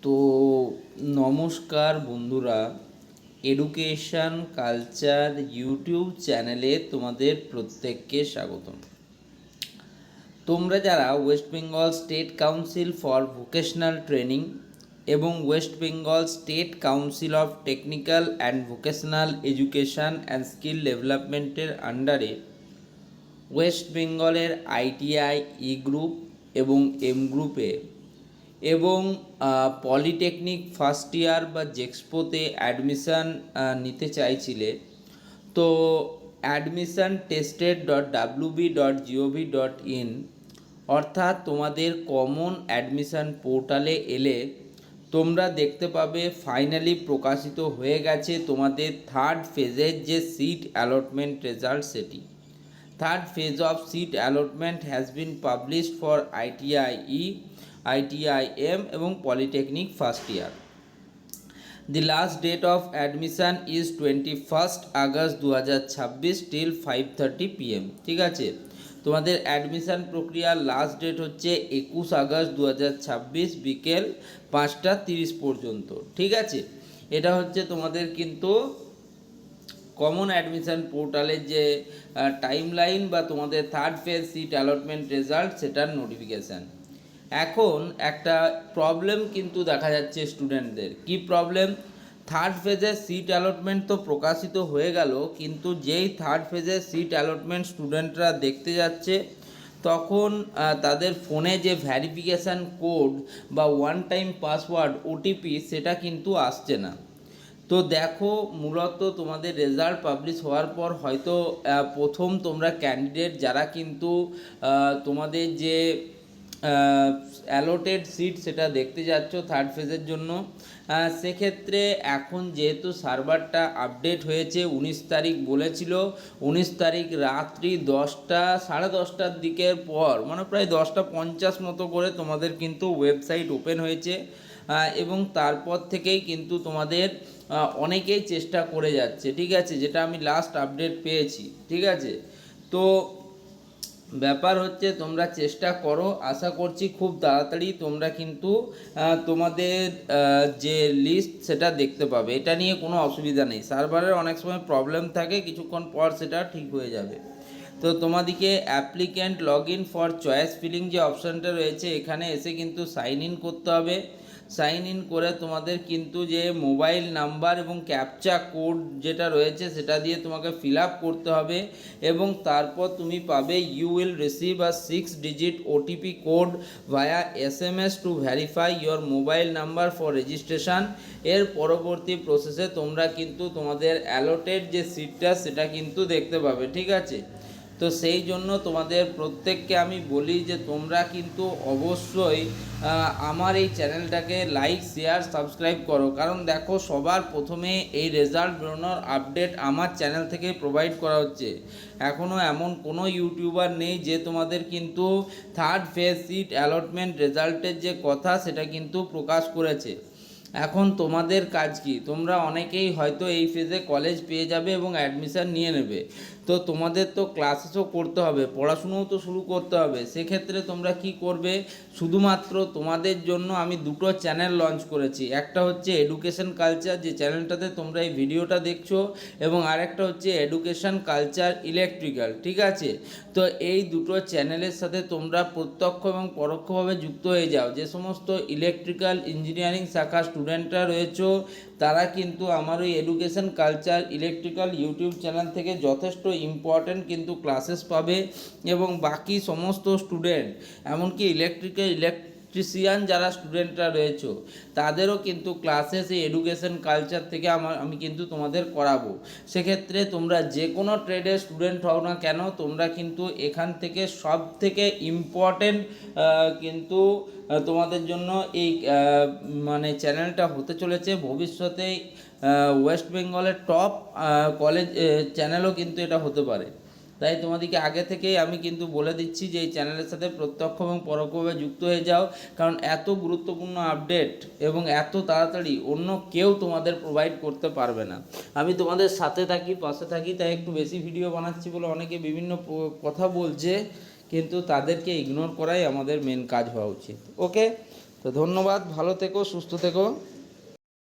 তো নমস্কার বন্ধুরা, এডুকেশন কালচার ইউটিউব চ্যানেলে তোমাদের প্রত্যেককে স্বাগতম। তোমরা যারা West Bengal state council for vocational training এবং West Bengal state council of technical and vocational education and skill ডেভেলপমেন্টের আন্ডারে ওয়েস্ট বেঙ্গলের আইটিআই ই গ্রুপ এবং এম গ্রুপে এবং পলিটেকনিক ফার্স্ট ইয়ার বা জেক্সপোতে অ্যাডমিশান নিতে চাইছিলে, তো অ্যাডমিশান tested.wb.gov.in অর্থাৎ তোমাদের কমন অ্যাডমিশান পোর্টালে এলে তোমরা দেখতে পাবে ফাইনালি প্রকাশিত হয়ে গেছে তোমাদের থার্ড ফেজের যে সিট অ্যালটমেন্ট রেজাল্ট। সেটি third phase of seat allotment has been published for ITI E, ITIM এবং polytechnic first year. The last date of admission is 21st August 2026 till 5:30 PM। ঠিক আছে, তোমাদের অ্যাডমিশান প্রক্রিয়ার লাস্ট ডেট হচ্ছে 21 August 2026 বিকেল 5:30 পর্যন্ত। ঠিক আছে, এটা হচ্ছে তোমাদের কিন্তু কমন অ্যাডমিশান পোর্টালের যে টাইমলাইন বা তোমাদের third phase seat allotment result সেটার নোটিফিকেশান। এখন একটা প্রবলেম কিন্তু দেখা যাচ্ছে স্টুডেন্টদের। কি প্রবলেম? থার্ড ফেজের সিট অ্যালটমেন্ট তো প্রকাশিত হয়ে গেল, কিন্তু যেই থার্ড ফেজের সিট অ্যালটমেন্ট স্টুডেন্টরা দেখতে যাচ্ছে তখন তাদের ফোনে যে ভ্যারিফিকেশান কোড বা ওয়ান টাইম পাসওয়ার্ড ওটিপি সেটা কিন্তু আসছে না। তো দেখো, মূলত তোমাদের রেজাল্ট পাবলিশ হওয়ার পর হয়তো প্রথম তোমরা ক্যান্ডিডেট যারা কিন্তু তোমাদের যে অ্যালোটেড সিট সেটা দেখতে যাচ্ছ থার্ড ফেজের জন্য, সেক্ষেত্রে এখন যেহেতু সার্ভারটা আপডেট হয়েছে, 19 তারিখ বলেছিল, 19 তারিখ রাত্রি 10:30 দিকের পর, মানে প্রায় 10:50 মতো করে তোমাদের কিন্তু ওয়েবসাইট ওপেন হয়েছে এবং তারপর থেকেই কিন্তু তোমাদের অনেকেই চেষ্টা করে যাচ্ছে। ঠিক আছে, যেটা আমি লাস্ট আপডেট পেয়েছি। ঠিক আছে, তো ব্যাপার হচ্ছে তোমরা চেষ্টা করো, আশা করছি খুব তাড়াতাড়ি তোমরা কিন্তু তোমাদের যে লিস্ট সেটা দেখতে পাবে। এটা নিয়ে কোনো অসুবিধা নেই, সার্ভারের অনেক সময় প্রবলেম থাকে, কিছুক্ষণ পর সেটা ঠিক হয়ে যাবে। তো তোমাদিকে applicant log in for choice filling যে অপশানটা রয়েছে এখানে এসে কিন্তু সাইন ইন করতে হবে। সাইন ইন করে তোমাদের কিন্তু যে মোবাইল নাম্বার এবং ক্যাপচা কোড যেটা রয়েছে সেটা দিয়ে তোমাকে ফিল আপ করতে হবে এবং তারপর তুমি পাবে you will receive a 6-digit OTP code via SMS to verify your mobile number for registration. এর পরবর্তী প্রসেসে তোমরা কিন্তু তোমাদের অ্যালোটেড যে সিটটা সেটা কিন্তু দেখতে পাবে। ঠিক আছে, তো সেই জন্য তোমাদের প্রত্যেককে আমি বলি যে তোমরা কিন্তু অবশ্যই আমার এই চ্যানেলটাকে লাইক, শেয়ার, সাবস্ক্রাইব করো, কারণ দেখো সবার প্রথমে এই রেজাল্ট বেরোনোর আপডেট আমার চ্যানেল থেকে প্রোভাইড করা হচ্ছে। এখনও এমন কোনো ইউটিউবার নেই যে তোমাদের কিন্তু থার্ড ফেজ সিট অ্যালটমেন্ট রেজাল্টের যে কথা সেটা কিন্তু প্রকাশ করেছে। এখন তোমাদের কাজ কি? তোমরা অনেকেই হয়তো এই ফেজে কলেজ পেয়ে যাবে এবং অ্যাডমিশান নিয়ে নেবে, তো তোমাদের তো ক্লাসেসও করতে হবে, পড়াশুনোও তো শুরু করতে হবে। সেক্ষেত্রে তোমরা কি করবে? শুধুমাত্র তোমাদের জন্য আমি দুটো চ্যানেল লঞ্চ করেছি। একটা হচ্ছে এডুকেশন কালচার, যে চ্যানেলটাতে তোমরা এই ভিডিওটা দেখছো, এবং আরেকটা হচ্ছে এডুকেশন কালচার ইলেকট্রিক্যাল। ঠিক আছে, তো এই দুটো চ্যানেলের সাথে তোমরা প্রত্যক্ষ এবং পরোক্ষভাবে যুক্ত হয়ে যাও। যে সমস্ত ইলেকট্রিক্যাল ইঞ্জিনিয়ারিং শাখা স্টুডেন্টরা রয়েছে তারা কিন্তু আমার ওই education culture electrical YouTube channel থেকে যথেষ্ট ইম্পর্ট্যান্ট কিন্তু ক্লাসেস পাবে, এবং বাকি সমস্ত স্টুডেন্ট এমনকি ইলেকট্রিশিয়ান যারা স্টুডেন্টরা রয়েছে তাদেরও কিন্তু ক্লাসেস এই এডুকেশন কালচার থেকে আমি কিন্তু তোমাদের করাবো। সেক্ষেত্রে তোমরা যে কোনো ট্রেডের স্টুডেন্ট হও না কেন, তোমরা কিন্তু এখান থেকে সব থেকে ইম্পর্টেন্ট কিন্তু তোমাদের জন্য এই মানে চ্যানেলটা হতে চলেছে। ভবিষ্যতে ওয়েস্ট বেঙ্গলের টপ কলেজ চ্যানেলও কিন্তু এটা হতে পারে। তাই তোমাদেরকে আগে থেকেই আমি কিন্তু বলে দিচ্ছি যে এই চ্যানেলের সাথে প্রত্যক্ষ এবং পরোক্ষভাবে যুক্ত হয়ে যাও, কারণ এত গুরুত্বপূর্ণ আপডেট এবং এত তাড়াতাড়ি অন্য কেউ তোমাদের প্রোভাইড করতে পারবে না। আমি তোমাদের সাথে থাকি, পাশে থাকি, তাই একটু বেশি ভিডিও বানাচ্ছি বলে অনেকে বিভিন্ন কথা বলছে, কিন্তু তাদেরকে ইগনোর করাই আমাদের মেন কাজ হওয়া উচিত। ওকে, তো তো ধন্যবাদ, ভালো থেকো, সুস্থ থেকো।